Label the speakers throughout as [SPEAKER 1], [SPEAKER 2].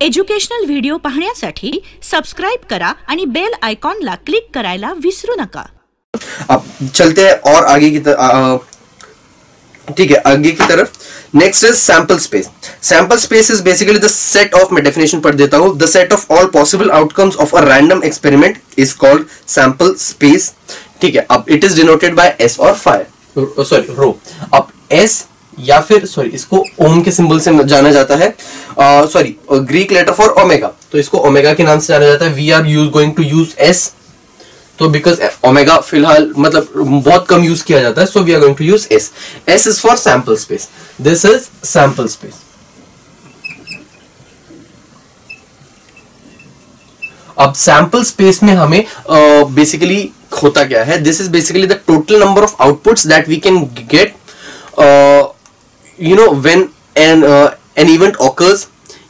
[SPEAKER 1] Educational video पाहण्यासाठी subscribe करा आणि बेल आयकॉनला क्लिक करायला विसरू नका।
[SPEAKER 2] अब चलते हैं और आगे की तरफ। ठीक है, आगे की तरफ next is sample space. Sample space is basically the set of, मैं डेफिनेशन पढ़ देता हूं, the set of all possible outcomes of a random experiment is called sample space. ठीक है, अब it is denoted by S और five, sorry रो। अब S या फिर सॉरी इसको ओम के सिंबल से जाना जाता है, sorry Greek letter for omega, तो इसको ओमेगा के नाम से जाना जाता है। We are going to use S, तो बिकॉज ओमेगा फिलहाल मतलब बहुत कम यूज किया जाता है, so we are going to use S. S is for sample space, this is sample space. अब सैंपल स्पेस में हमें बेसिकली होता क्या है, this is basically the total number of outputs that we can get when an event occurs,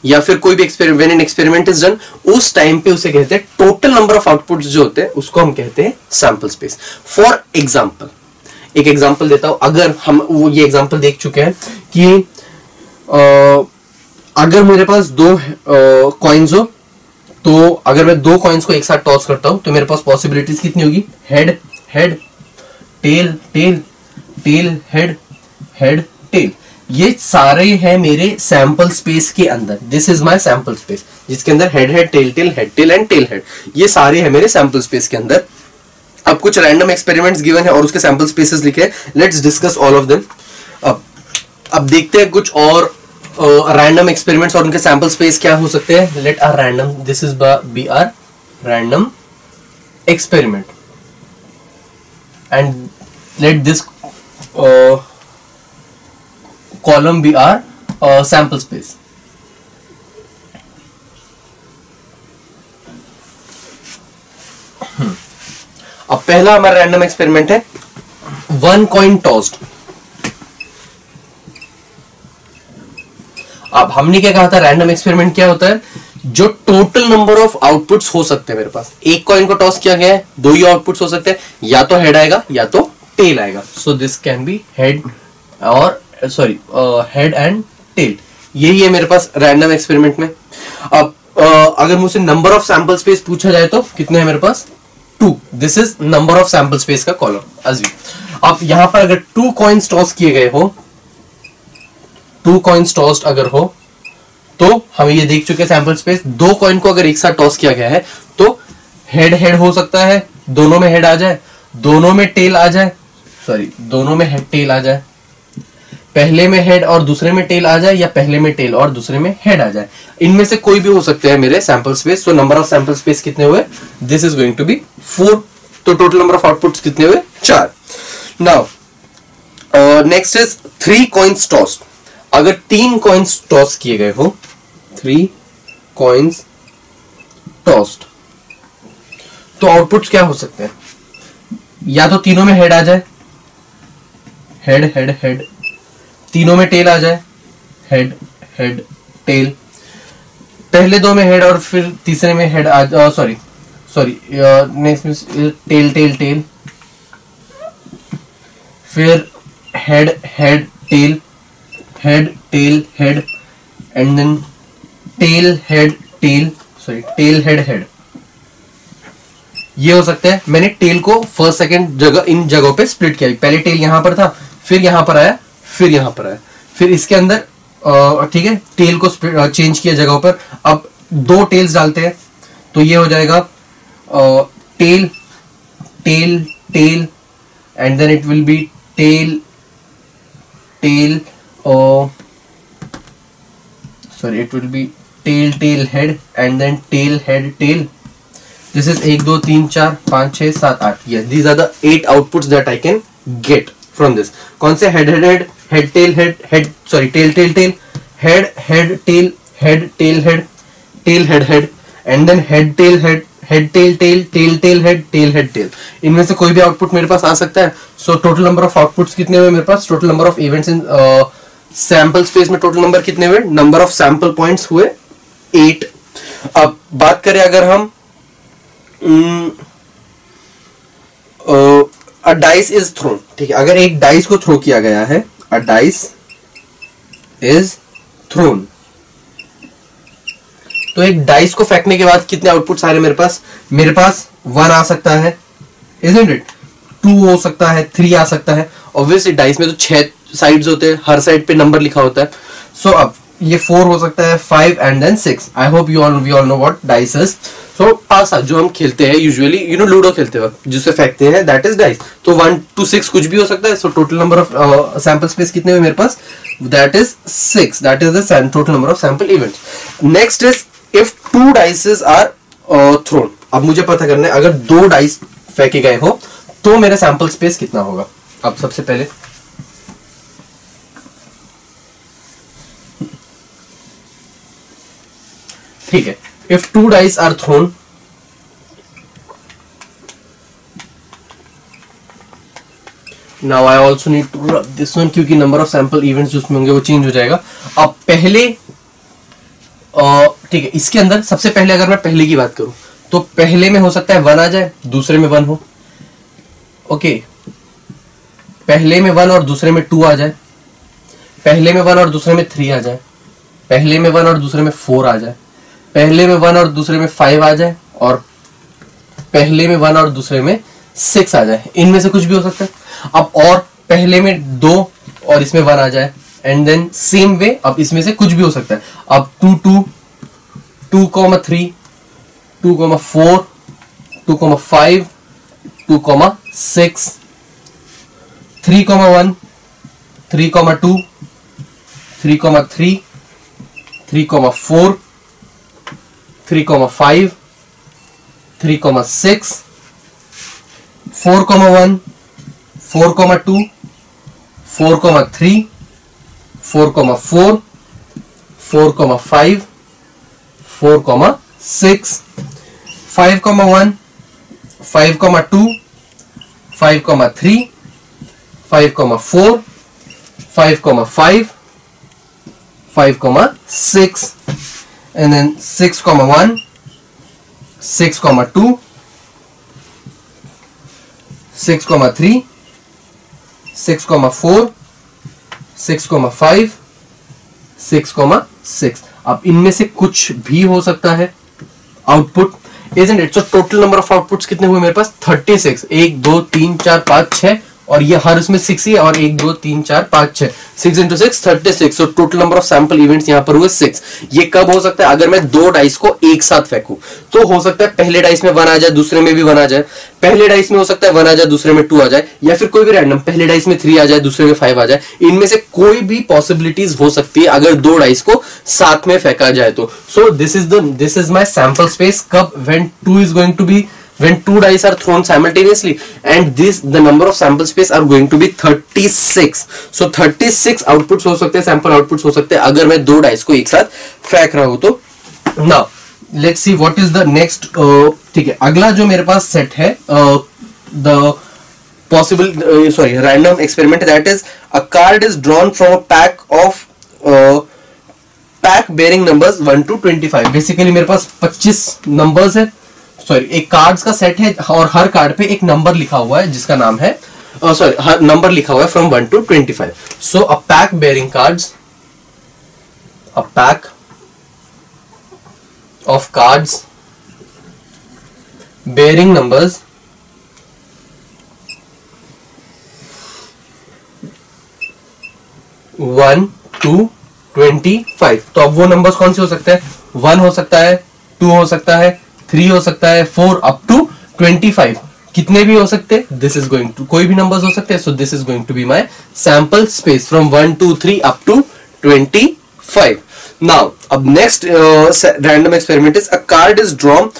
[SPEAKER 2] या फिर कोई भी experiment, when an experiment is done, उस टाइम पे उसे कहते हैं टोटल नंबर ऑफ आउटपुट्स जो होते हैं उसको हम कहते हैं सैंपल स्पेस। फॉर एग्जांपल, एक एग्जांपल देता हूं। अगर हम वो ये एग्जांपल देख चुके हैं कि अगर मेरे पास दो कॉइन्स हो, तो अगर मैं दो कॉइन्स को एक साथ टॉस करता हूं तो मेरे पास पॉसिबिलिटीज कितनी होगी, head head tail tail tail head head tail. ये सारे हैं मेरे सैंपल स्पेस के अंदर। This is my sample space, जिसके अंदर head head tail tail head tail and tail head, ये सारे हैं मेरे सैंपल स्पेस के अंदर। अब कुछ रैंडम एक्सपेरिमेंट्स गिवन है और उसके सैंपल स्पेसेस लिखे हैं। Let's discuss all of them. अब देखते हैं कुछ और रैंडम एक्सपेरिमेंट्स और उनके सैंपल स्पेस क्या हो सकते हैं। Let our random, this is be our random experiment and let this column be our sample space. अब पहला हमारा रैंडम एक्सपेरिमेंट है वन कॉइन टॉस्ड। अब हमने क्या कहा था, रैंडम एक्सपेरिमेंट क्या होता है, जो टोटल नंबर ऑफ आउटपुट्स हो सकते हैं मेरे पास। एक कॉइन को टॉस किया गया है, दो ही आउटपुट्स हो सकते हैं, या तो हेड आएगा या तो टेल आएगा। So this can be head और सॉरी हेड एंड टेल। यही है मेरे पास रैंडम एक्सपेरिमेंट में। अब अगर मुझसे नंबर ऑफ सैंपल स्पेस पूछा जाए तो कितने हैं मेरे पास, 2। This is number of sample space का कॉलम अज्यूम। अब यहां पर अगर 2 कॉइन्स टॉस किए गए हो, 2 कॉइन्स टॉस्ड अगर हो, तो हम ये देख चुके हैं सैंपल स्पेस। 2 कॉइन को अगर एक साथ टॉस किया गया है तो हेड हेड हो सकता है, दोनों में हेड आ जाए, दोनों में टेल आ जाए, सॉरी दोनों में हेड टेल आ जाए, पहले में हेड और दूसरे में टेल आ जाए, या पहले में टेल और दूसरे में हेड आ जाए। इनमें से कोई भी हो सकते हैं मेरे sample space. So number of sample space कितने हुए, this is going to be 4। तो टोटल नंबर ऑफ आउटपुट्स कितने हुए, 4। Now next is 3 coins tossed. अगर 3 कॉइन्स टॉस किए गए हो, 3 कॉइन्स टॉस्ड, तो आउटपुट्स क्या हो सकते हैं, या तो तीनों में हेड आ जाए, हेड हेड हेड, तीनों में टेल आ जाए, हेड हेड टेल, पहले 2 में हेड और फिर तीसरे में हेड आ, sorry next tail tail tail, फिर head head tail, head tail head, and then tail head tail, sorry tail head head. ये हो सकता है। मैंने टेल को फर्स्ट सेकंड जगह इन जगहों पे स्प्लिट किया। पहले टेल यहां पर था, फिर यहां पर आया, फिर यहां पर आया, फिर इसके अंदर ठीक है टेल को चेंज किया जगहों पर। अब 2 टेल्स डालते हैं तो ये हो जाएगा tail tail tail, and then it will be tail tail, sorry it will be tail tail head, and then tail head tail. This is 1 2 3 4 5 6 7 8। Yes, these are the 8 outputs that I can get from this. कौन से, head head head, head tail head head, sorry tail tail tail, head head tail, head tail head, tail head head, and then head tail head, head tail tail, tail tail head, tail head tail. इनमें से कोई भी output मेरे पास आ सकता है। So total number of outputs कितने हुए मेरे पास, total number of events in sample space में टोटल नंबर कितने हुए, नंबर ऑफ सैंपल पॉइंट्स हुए 8। अब बात करें अगर हम अ डाइस इज थ्रोन, ठीक है, अगर एक डाइस को थ्रो किया गया है, अ डाइस इज थ्रोन, तो एक डाइस को फेंकने के बाद कितने आउटपुट्स आ रहे हैं मेरे पास? मेरे पास 1 आ सकता है, isn't it? 2 हो सकता है, 3 आ सकता है। ऑब्वियसली डाइस में तो 6 साइड्स होते हैं, हर साइड पे नंबर लिखा होता है। सो अब ये 4 हो सकता है, 5 and then 6। I hope we all know what dice is. So पासा जो हम खेलते हैं यूजुअली, लूडो खेलते वक्त जिसे फेंकते हैं, दैट इज डाइस। तो 1 to 6 कुछ भी हो सकता है। So total number of sample space कितने हुए मेरे पास? That is 6। That is the total number of sample events. Next is if 2 dices are thrown. अब मुझे पता करना है अगर 2 डाइस फेंके गए हो तो मेरा सैंपल स्पेस कितना होगा। अब सबसे पहले ठीक है, if 2 dice are thrown, now I also need to rub this one क्योंकि number of sample events जो उसमें होंगे वो चेंज हो जाएगा। अब पहले ठीक है, इसके अंदर सबसे पहले अगर मैं पहले की बात करूं तो पहले में हो सकता है 1 आ जाए, दूसरे में 1 हो। ओके, पहले में 1 और दूसरे में 2 आ जाए, पहले में 1 और दूसरे में 3 आ जाए, पहले में 1 और दूसरे में 4 आ जाए, पहले में 1 और दूसरे में 5 आ जाए, और पहले में 1 और दूसरे में 6 आ जाए। इनमें से कुछ भी हो सकता है। अब और पहले में 2 और इसमें 1 आ जाए, एंड देन सेम वे अब इसमें से कुछ भी हो सकता है। अब 2 2 2,3 2,4 2,5 2,6 3,1 3,2 3,3 3,4 3,5 3,6 4,1 4,2 4,3 4,4 4,5 4,6 5,1 5,2 5,3 5,4 5,5 5,6 and then 6,1 6,2 6,3 6,4 6,5 6,6। अब इनमें से कुछ भी हो सकता है output, isn't it? So total number of outputs कितने हुए मेरे पास? 36। 1 2 3 4 5 6 और ये हर उसमें 6 ही है, और 1 2 3 4 5 6 6 into 6 36। so total number of sample events यहाँ पर हुए 6। ये कब हो सकता है? अगर मैं 2 डाइस को एक साथ फेंकूं तो हो सकता है पहले डाइस में 1 आ जाए, दूसरे में भी 1 आ जाए। पहले डाइस में हो सकता है 1 आ जाए, दूसरे में 2 आ जाए, या फिर कोई भी रैंडम पहले डाइस में 3 आ जाए, दूसरे में 5 आ जाए। इनमें से कोई भी पॉसिबिलिटीज हो सकती है अगर 2 डाइस को साथ में फेंका जाए तो। सो this is my sample space कब when 2 dice are thrown simultaneously, and the number of sample space are going to be 36। so 36 outputs हो सकते हैं, sample outputs हो सकते हैं अगर मैं 2 dice को एक साथ फेंक रहा हूं तो। now let's see what is the next। ठीक है, अगला जो मेरे पास सेट है the possible random experiment, that is a card is drawn from a pack of pack bearing numbers 1 to 25। Basically मेरे पास 25 नंबर्स है, एक कार्ड्स का सेट है, और हर कार्ड पे एक नंबर लिखा हुआ है जिसका नाम है हर नंबर लिखा हुआ है from 1 to 25। So a pack bearing cards, a pack of cards bearing numbers 1 to 25। तो अब वो नंबर्स कौन से हो सकते हैं? 1 हो सकता है, 2 हो सकता है, 3 हो सकता है, 4 अप टू 25। कितने भी हो सकते हैं, दिस इज गोइंग टू, कोई भी नंबर्स हो सकते हैं। So this is going to be my sample space from 1 2 3 up to 25। Now अब next random experiment is a card is drawn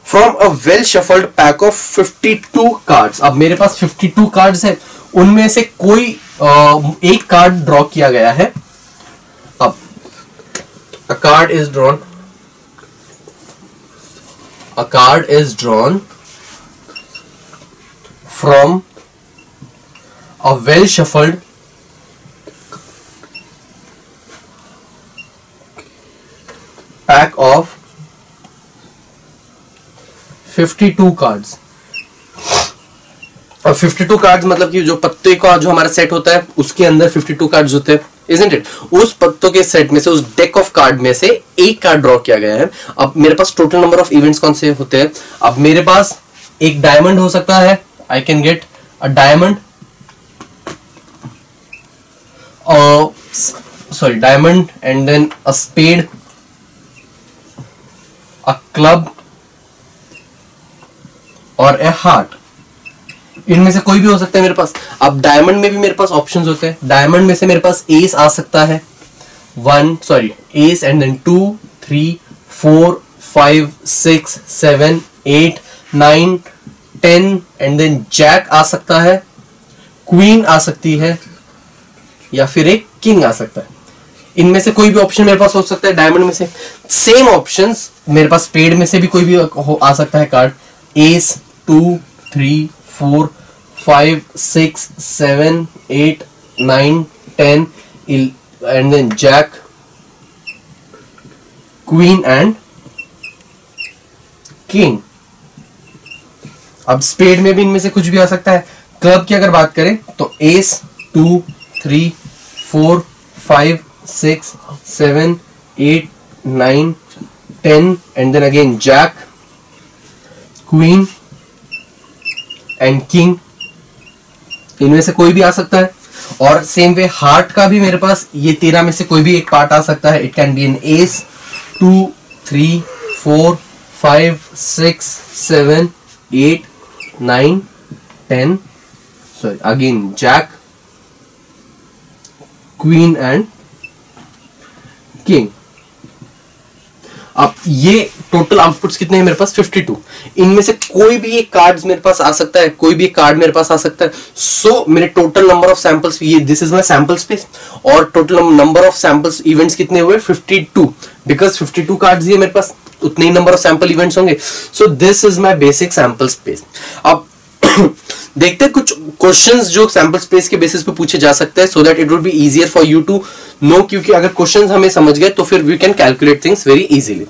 [SPEAKER 2] from a well shuffled pack of 52 cards. अब मेरे पास 52 cards है, उनमें से कोई एक कार्ड ड्रॉ किया गया है। अब अ card is drawn, a card is drawn from a well shuffled pack of 52 cards। और 52 कार्ड्स मतलब कि जो पत्ते का जो हमारा सेट होता है उसके अंदर 52 कार्ड्स होते हैं। isn't it? उस पत्तों के सेट में से, उस डेक ऑफ कार्ड में से एक कार्ड ड्रॉ किया गया है। अब मेरे पास टोटल नंबर ऑफ इवेंट्स कौन से होते हैं? अब मेरे पास एक डायमंड हो सकता है, I can get a diamond, diamond and then a spade, a club और ए हार्ट। इनमें से कोई भी हो सकता है मेरे पास। अब डायमंड में भी मेरे पास ऑप्शंस होते हैं। डायमंड में से मेरे पास एस आ सकता है, ace and then 2 3 4 5 6 7 8 9 10 and then jack आ सकता है, क्वीन आ सकती है या फिर एक किंग आ सकता है। इनमें से कोई भी ऑप्शन मेरे पास हो सकता है डायमंड में से। सेम ऑप्शंस मेरे पास स्पेड में से भी कोई भी आ सकता है card. Ace 2 3 4 5 6 7 8 9 10 and then jack, queen and king. अब स्पेड में भी इनमें से कुछ भी आ सकता है। क्लब की अगर बात करें तो ace 2 3 4 5 6 7 8 9 10 and then again jack, queen and king. इनमें से कोई भी आ सकता है। और सेम वे हार्ट का भी मेरे पास ये 13 में से कोई भी एक पार्ट आ सकता है। It can be an ace 2 3 4 5 6 7 8 9 10 sorry again jack, queen and king. अब ये टोटल आउटपुट्स कितने हैं मेरे पास? 52। इनमें से कोई भी एक कार्ड मेरे पास आ सकता है, कोई भी एक कार्ड मेरे पास आ सकता है। सो मेरे टोटल नंबर ऑफ सैंपल्स, ये this is my sample space, और total number of samples events कितने हुए? 52, बिकॉज 52 कार्ड्स ये मेरे पास, उतने ही नंबर ऑफ सैंपल इवेंट्स होंगे। सो this is my basic sample space. अब देखते हैं कुछ क्वेश्चंस जो सैंपल स्पेस के बेसिस पे पूछे जा सकते हैं, so that it would be easier for you to know, क्योंकि अगर क्वेश्चंस हमें समझ गए तो फिर we can calculate things very easily.